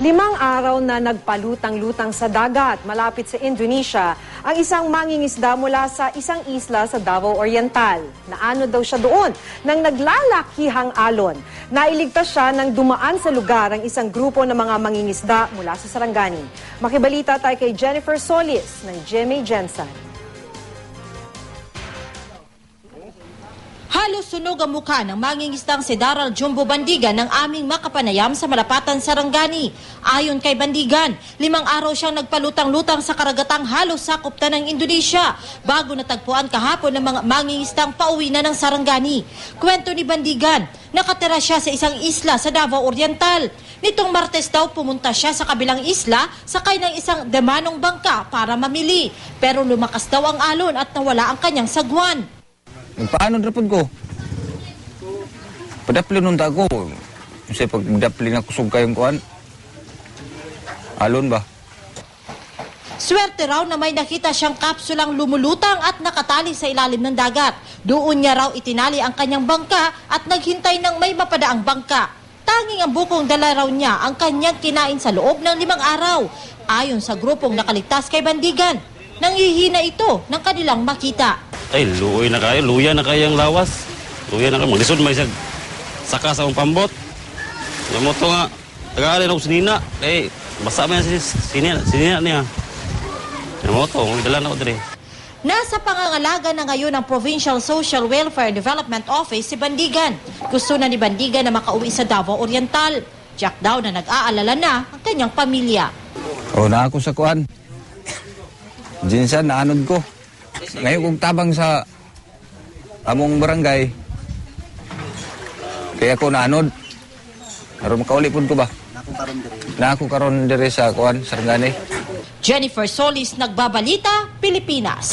5 araw na nagpalutang-lutang sa dagat malapit sa Indonesia ang isang mangingisda mula sa isang isla sa Davao Oriental. Naano daw siya doon nang naglalakihang alon. Nailigtas siya nang dumaan sa lugar ang isang grupo ng mga mangingisda mula sa Sarangani. Makibalita tayo kay Jennifer Solis ng GMA Gensan. Halos sunog ang mukha ng mangingisdang si Daryl Jumbo Bandigan ng aming makapanayam sa Malapatan, Sarangani. Ayon kay Bandigan, 5 araw siyang nagpalutang-lutang sa karagatang halos sakop na ng Indonesia bago natagpuan kahapon ng mga mangingisdang pauwi na ng Sarangani. Kwento ni Bandigan, nakatira siya sa isang isla sa Davao Oriental. Nitong Martes daw pumunta siya sa kabilang isla sakay ng isang demanong bangka para mamili. Pero lumakas daw ang alon at nawala ang kanyang sagwan. Paano drapod ko? Padapli nun ko. Kasi pag dapli na kusog kayong kuhan, alon ba? Swerte raw na may nakita siyang kapsulang lumulutang at nakatali sa ilalim ng dagat. Doon niya raw itinali ang kanyang bangka at naghintay ng may mapadaang bangka. Tanging ang bukong dala raw niya ang kanyang kinain sa loob ng 5 araw. Ayon sa grupong nakaligtas kay Bandigan, nanghihina ito ng kanilang makita. Ay, luya na kayo ang lawas. Luya na kayo. Maglisod may isang saka sa akong pambot. Yung moto nga, tagaan ako sinina. Eh, basa mo yan sinina niya. Yung moto, dala na ako dali. Nasa pangangalaga na ngayon ng Provincial Social Welfare Development Office si Bandigan. Gusto na ni Bandigan na makauwi sa Davao Oriental. Jack daw na nag-aalala na ang kanyang pamilya. O, na ako sa kuhan. Jinsan, naanod ko. Ngayon kung tabang sa among barangay, kaya ko naanod. Pero makaulipod ko ba? Naako karon dire sa kuhan, Sarangani. Jennifer Solis, Nagbabalita, Pilipinas.